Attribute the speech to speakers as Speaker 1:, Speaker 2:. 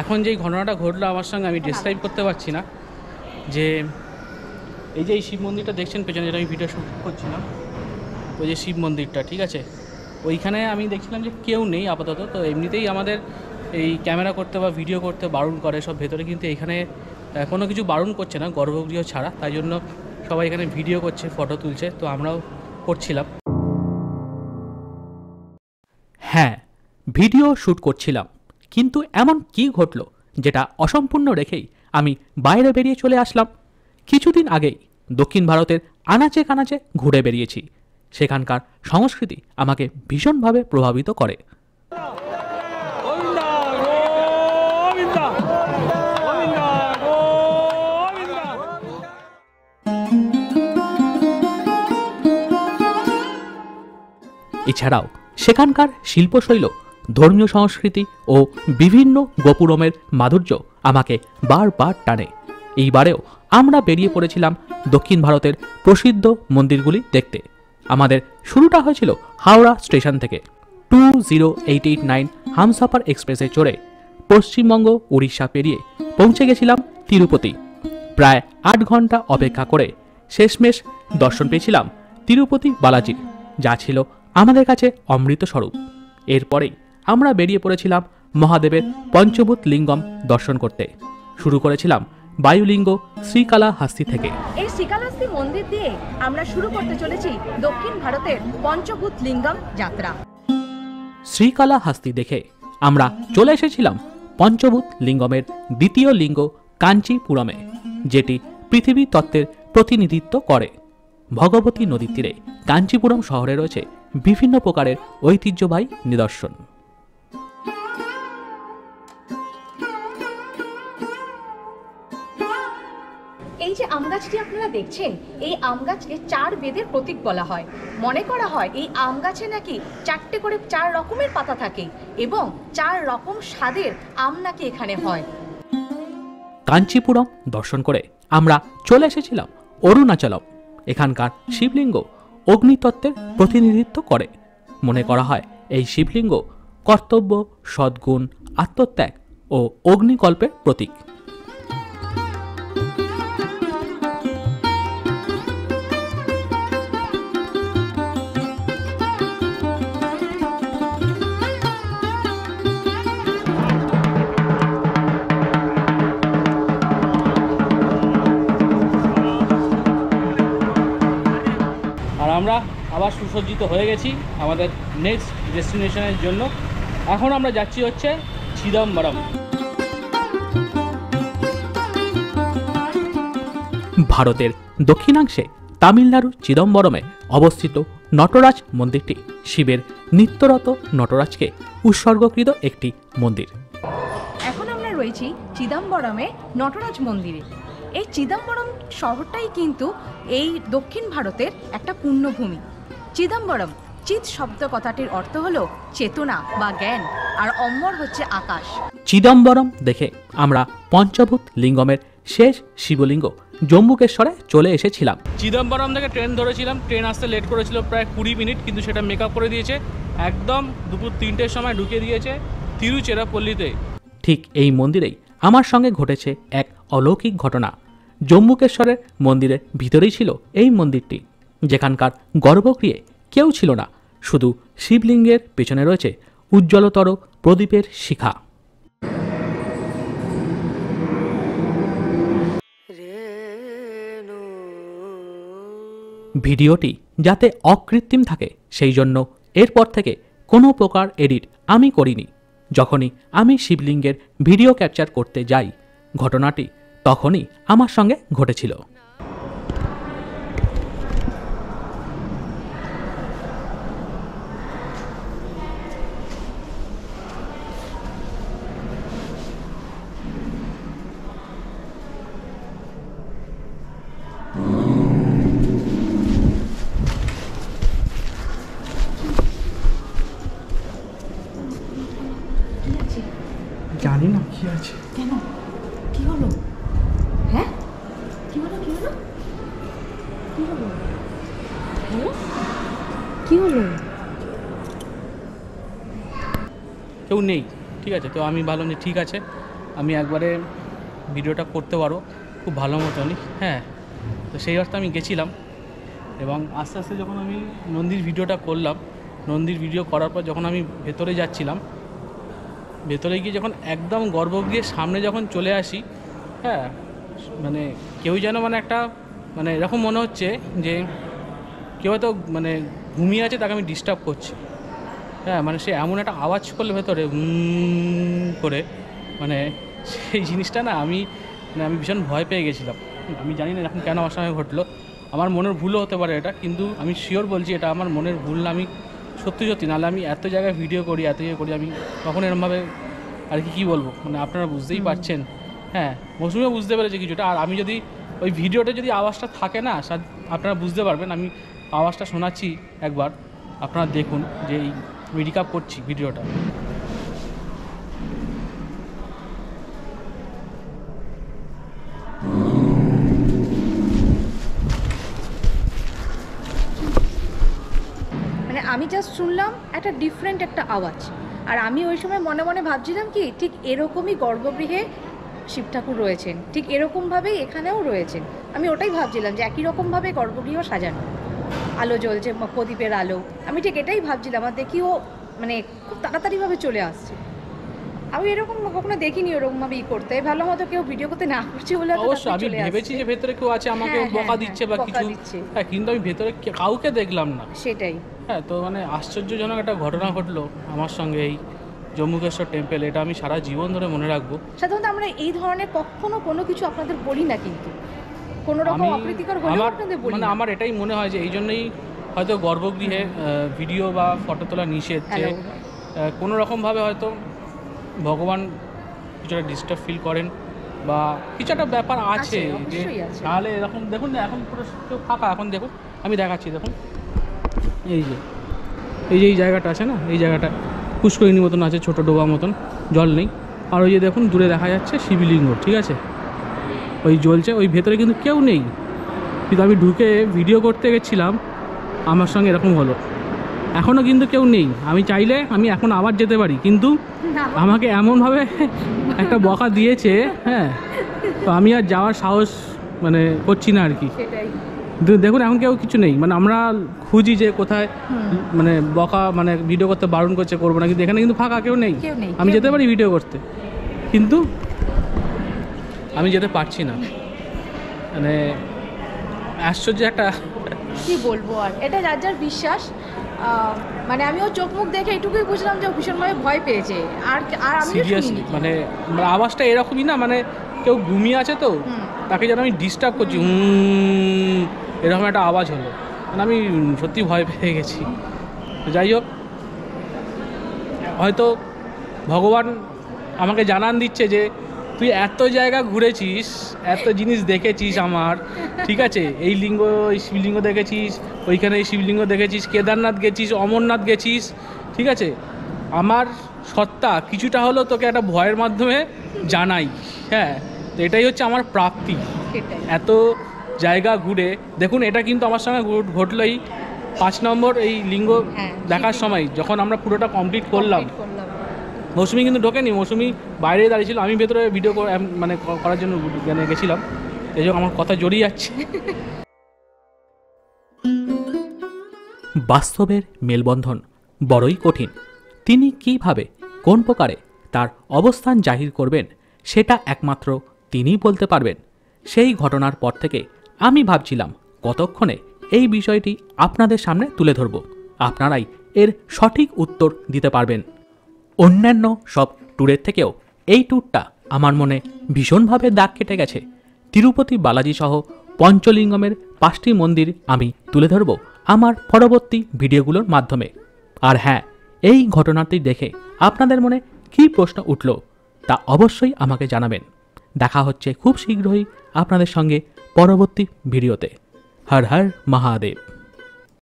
Speaker 1: এখন যেই ঘটনাটা ঘটলো আমার সঙ্গে আমি ডিসক্রাইব করতে পারছি না। যে এই যে এই শিব মন্দিরটা দেখছেন পেছনে, যেটা আমি ভিডিও শ্যুট করছিলাম, ওই যে শিব মন্দিরটা, ঠিক আছে, ওইখানে আমি দেখছিলাম যে কেউ নেই আপাতত। তো এমনিতেই আমাদের এই ক্যামেরা করতে বা ভিডিও করতে বারণ করে সব ভেতরে, কিন্তু এখানে কোনো কিছু বারণ করছে না গর্ভগৃহ ছাড়া, তাই জন্য সবাই এখানে ভিডিও করছে, ফটো তুলছে, তো আমরাও করছিলাম।
Speaker 2: হ্যাঁ, ভিডিও শ্যুট করছিলাম, কিন্তু এমন কি ঘটল যেটা অসম্পূর্ণ রেখেই আমি বাইরে বেরিয়ে চলে আসলাম। কিছুদিন আগেই দক্ষিণ ভারতের আনাচে কানাচে ঘুরে বেরিয়েছি। সেখানকার সংস্কৃতি আমাকে ভীষণভাবে প্রভাবিত করে। এছাড়াও সেখানকার শিল্পশৈল, ধর্মীয় সংস্কৃতি ও বিভিন্ন গোপুরমের মাধুর্য আমাকে বারবার টানে। এইবারেও আমরা বেরিয়ে পড়েছিলাম দক্ষিণ ভারতের প্রসিদ্ধ মন্দিরগুলি দেখতে। আমাদের শুরুটা হয়েছিল হাওড়া স্টেশন থেকে। 20889 হামসাফার এক্সপ্রেসে চড়ে পশ্চিমবঙ্গ উড়িষ্যা পেরিয়ে পৌঁছে গেছিলাম তিরুপতি। প্রায় 8 ঘন্টা অপেক্ষা করে শেষমেশ দর্শন পেয়েছিলাম তিরুপতি বালাজির, যা ছিল আমাদের কাছে অমৃত স্বরূপ। এরপরেই আমরা বেরিয়ে পড়েছিলাম মহাদেবের পঞ্চভূত লিঙ্গম দর্শন করতে। শুরু করেছিলাম বায়ুলিঙ্গ শ্রীকালাহাস্তি থেকে।
Speaker 3: এই শ্রীকালাহাস্তি মন্দির দিয়ে আমরা শুরু করতে চলেছি দক্ষিণ ভারতের পঞ্চভূত লিঙ্গম যাত্রা।
Speaker 2: শ্রীকালাহাস্তি দেখে আমরা চলে এসেছিলাম পঞ্চভূত লিঙ্গমের দ্বিতীয় লিঙ্গ কাঞ্চিপুরমে, যেটি পৃথিবী তত্ত্বের প্রতিনিধিত্ব করে। ভগবতী নদীর তীরে কাঞ্চিপুরম শহরে রয়েছে বিভিন্ন প্রকারের ঐতিহ্যবাহী নিদর্শন।
Speaker 3: এই যে আম গাছটি আপনারা দেখছেন, এই আম গাছকে 4 বেদের প্রতীক বলা হয়। মনে করা হয় এই আম গাছে নাকি 4টে করে 4 রকমের পাতা থাকে এবং 4 রকম স্বাদের আম নাকি এখানে হয়।
Speaker 2: কাঞ্চিপুরম দর্শন করে আমরা চলে এসেছিলাম অরুণাচলম। এখানকার শিবলিঙ্গ অগ্নিতত্ত্বের প্রতিনিধিত্ব করে। মনে করা হয় এই শিবলিঙ্গ কর্তব্য, সদ্গুণ, আত্মত্যাগ ও অগ্নিকল্পের প্রতীক।
Speaker 1: আর আমরা আবার সুসজ্জিত হয়ে গেছি আমাদের নেক্সট ডেস্টিনেশনের জন্য। এখন আমরা যাচ্ছি হচ্ছে চিদম্বরম।
Speaker 2: ভারতের দক্ষিণাংশে তামিলনাড়ুর চিদম্বরমে অবস্থিত নটরাজ মন্দিরটি শিবের নিত্যরত নটরাজকে উৎসর্গকৃত একটি মন্দির।
Speaker 3: এখন আমরা রয়েছি চিদম্বরমে নটরাজ মন্দিরে। এই চিদম্বরম শহরটাই কিন্তু এই দক্ষিণ ভারতের একটা পুণ্যভূমি। চিদম্বরম, চিৎ শব্দ কথাটির অর্থ হলো চেতনা বা জ্ঞান, আর অম্বর হচ্ছে আকাশ।
Speaker 2: চিদম্বরম দেখে আমরা পঞ্চভূত লিঙ্গমের শেষ শিবলিঙ্গ জম্বুকেশ্বরে চলে এসেছিলাম।
Speaker 1: চিদম্বরম থেকে ট্রেন ধরেছিলাম, ট্রেন আসতে লেট করেছিল প্রায় 20 মিনিট, কিন্তু সেটা মেকআপ করে দিয়েছে। একদম দুপুর 3টের সময় ঢুকিয়ে দিয়েছে তিরুচিরাপল্লিতে।
Speaker 2: ঠিক এই মন্দিরেই আমার সঙ্গে ঘটেছে এক অলৌকিক ঘটনা। জম্বুকেশ্বরের মন্দিরের ভিতরেই ছিল এই মন্দিরটি, যেখানকার গর্ভগৃহে কেউ ছিল না, শুধু শিবলিঙ্গের পেছনে রয়েছে উজ্জ্বলতর প্রদীপের শিখা। ভিডিওটি যাতে অকৃত্রিম থাকে সেই জন্য এরপর থেকে কোনো প্রকার এডিট আমি করিনি। যখনই আমি শিবলিঙ্গের ভিডিও ক্যাপচার করতে যাই, ঘটনাটি তখনই আমার সঙ্গে ঘটেছিল।
Speaker 1: জানি না কি আছে।
Speaker 3: কেন? কি হলো? হ্যাঁ, কি হলো? কি হলো? কি হলো? হ্যালো? কি হলো?
Speaker 1: কেউ নেই, ঠিক আছে। তো আমি ভাবলাম যে ঠিক আছে, আমি একবারে ভিডিওটা করতে পারো খুব ভালো মতনই। হ্যাঁ, তো সেই অর্থে আমি গেছিলাম এবং আস্তে আস্তে যখন আমি নন্দীর ভিডিওটা করলাম, নন্দীর ভিডিও করার পর যখন আমি ভেতরে যাচ্ছিলাম, ভেতরে গিয়ে যখন একদম গর্ভগৃহের সামনে যখন চলে আসি, হ্যাঁ মানে কেউ যেন মানে একটা মানে এরকম মনে হচ্ছে যে কেউ হয়তো মানে ঘুমিয়ে আছে, তাকে আমি ডিস্টার্ব করছি। হ্যাঁ, মানে সে এমন একটা আওয়াজ করলে ভেতরে করে, মানে সেই জিনিসটা না আমি ভীষণ ভয় পেয়ে গেছিলাম। আমি জানি না এখন কেন আমার সঙ্গে ঘটলো, আমার মনের ভুলও হতে পারে এটা, কিন্তু আমি শিওর বলছি এটা আমার মনের ভুল না। আমি সত্যি নাহলে আমি এত জায়গায় ভিডিও করি, আমি কখন এরমভাবে আর কি বলবো, মানে আপনারা বুঝতেই পারছেন। হ্যাঁ, মৌসুমিও বুঝতে পেরেছে কিছুটা। আর আমি যদি ওই ভিডিওটা যদি আওয়াজটা থাকে না, আপনারা বুঝতে পারবেন। আমি আওয়াজটা শোনাচ্ছি একবার, আপনারা দেখুন যে আমি রিকাপ করছি ভিডিওটা।
Speaker 3: মানে আমি জাস্ট শুনলাম একটা ডিফারেন্ট একটা আওয়াজ, আর আমি ওই সময় মনে মনে ভাবছিলাম কি ঠিক এরকমই গর্ভগৃহে শিব ঠাকুর রয়েছেন, ঠিক এরকমভাবেই এখানেও রয়েছেন। আমি ওটাই ভাবছিলাম যে একই রকমভাবে গর্ভগৃহ সাজানো, আলো জ্বলছে, প্রদীপের আলো। আমি ঠিক এটাই ভাবছিলাম, আর দেখি ও মানে খুব তাড়াতাড়িভাবে চলে আসছে। আমি এরকম কখনো দেখিনি ওরকমভাবে করতে। ভালো মতো কেউ ভিডিও করতে না করছে বলে
Speaker 1: অবশ্যই আমি ভেবেছি যে ভেতরে কেউ আছে, আমাকে বকা দিচ্ছে বা কিছু, হ্যাঁ, কিন্তু আমি ভেতরে কাউকে দেখলাম না।
Speaker 3: সেটাই।
Speaker 1: হ্যাঁ, তো মানে আশ্চর্যজনক একটা ঘটনা ঘটলো আমার সঙ্গে এই জম্মুকেশ্বর টেম্পল। এটা আমি সারা জীবন ধরে মনে রাখবো।
Speaker 3: সাধারণত আমরা এই ধরনের কখনো কোনো কিছু আপনাদের বলি না, কিন্তু কোনো রকম অপ্রীতিকর হলেও আপনাদের বলি না।
Speaker 1: আমার এটাই মনে হয় যে এই জন্যই হয়তো গর্ভগৃহে ভিডিও বা ফটো তোলা নিষেধ, যে কোনো রকমভাবে হয়তো ভগবান কিছুটা ডিস্টার্ব ফিল করেন বা কিছু একটা ব্যাপার আছে যে তাহলে এরকম। দেখুন না, এখন পুরো কেউ ফাঁকা। এখন দেখুন, আমি দেখাচ্ছি, দেখুন এই যে এই জায়গাটা আছে না, এই জায়গাটা পুষ্করিণী মতন আছে, ছোটো ডোবা মতন, জল নেই। আর ওই যে দেখুন দূরে দেখা যাচ্ছে শিবলিঙ্গ, ঠিক আছে, ওই জ্বলছে, ওই ভেতরে কিন্তু কেউ নেই। কিন্তু আমি ঢুকে ভিডিও করতে গেছিলাম, আমার সঙ্গে এরকম হলো। এখনও কিন্তু কেউ নেই। আমি চাইলে আমি এখন আবার যেতে পারি, কিন্তু আমাকে এমনভাবে একটা বকা দিয়েছে, হ্যাঁ, তো আমি আর যাওয়ার সাহস মানে করছি না আর কি। দেখুন এখন কেউ কিছু নেই, মানে আমরা খুঁজি যে কোথায় মানে বকা মানে ভিডিও করতে বারণ করছে, করবো না, কিন্তু এখানে কিন্তু ফাঁকা, কেউ নেই। আমি যেতে পারি ভিডিও করতে, কিন্তু আমি যেতে পারছি না। মানে আশ্চর্য একটা,
Speaker 3: কি বলবো আর, এটা যার যার বিশ্বাস। মানে আমি ওর চোখ মুখ দেখে এটুকুই বুঝলাম যে ও ভীষণভাবে ভয় পেয়েছে। আর আমি
Speaker 1: সিরিয়াসলি মানে আওয়াজটা এরকমই না, মানে কেউ ঘুমিয়ে আছে তো তাকে যেন আমি ডিস্টার্ব করছি, এরকম একটা আওয়াজ হলো। মানে আমি সত্যি ভয় পেয়ে গেছি। যাই হোক, হয়তো ভগবান আমাকে জানান দিচ্ছে যে তুই এত জায়গা ঘুরেছিস, এত জিনিস দেখেছিস আমার, ঠিক আছে, এই লিঙ্গ, এই শিবলিঙ্গ দেখেছিস, ওইখানে এই শিবলিঙ্গ দেখেছিস, কেদারনাথ গেছিস, অমরনাথ গেছিস, ঠিক আছে, আমার সত্তা কিছুটা হলেও তোকে একটা ভয়ের মাধ্যমে জানাই। হ্যাঁ, তো এটাই হচ্ছে আমার প্রাপ্তি। এত জায়গা ঘুরে দেখুন, এটা কিন্তু আমার সঙ্গে ঘটলোই 5 নম্বর এই লিঙ্গ দেখার সময়, যখন আমরা পুরোটা কমপ্লিট করলাম। মৌসুমি কিন্তু ঢোকেনি, মৌসুমি বাইরে দাঁড়িয়ে ছিল, আমি ভেতরে ভিডিও মানে করার জন্য গেছিলাম। এই জন্য আমার কথা জড়িয়ে যাচ্ছে।
Speaker 2: বাস্তবের মেলবন্ধন বড়ই কঠিন। তিনি কিভাবে, কোন প্রকারে তার অবস্থান জাহির করবেন, সেটা একমাত্র তিনিই বলতে পারবেন। সেই ঘটনার পর থেকে আমি ভাবছিলাম কতক্ষণে এই বিষয়টি আপনাদের সামনে তুলে ধরব, আপনারাই এর সঠিক উত্তর দিতে পারবেন। অন্যান্য সব ট্যুরের থেকেও এই ট্যুরটা আমার মনে ভীষণভাবে দাগ কেটে গেছে। তিরুপতি বালাজি সহ পঞ্চলিঙ্গমের 5টি মন্দির আমি তুলে ধরব আমার পরবর্তী ভিডিওগুলোর মাধ্যমে। আর হ্যাঁ, এই ঘটনাটি দেখে আপনাদের মনে কী প্রশ্ন উঠল তা অবশ্যই আমাকে জানাবেন। দেখা হচ্ছে খুব শীঘ্রই আপনাদের সঙ্গে পরবর্তী ভিডিওতে। হর হর মহাদেব।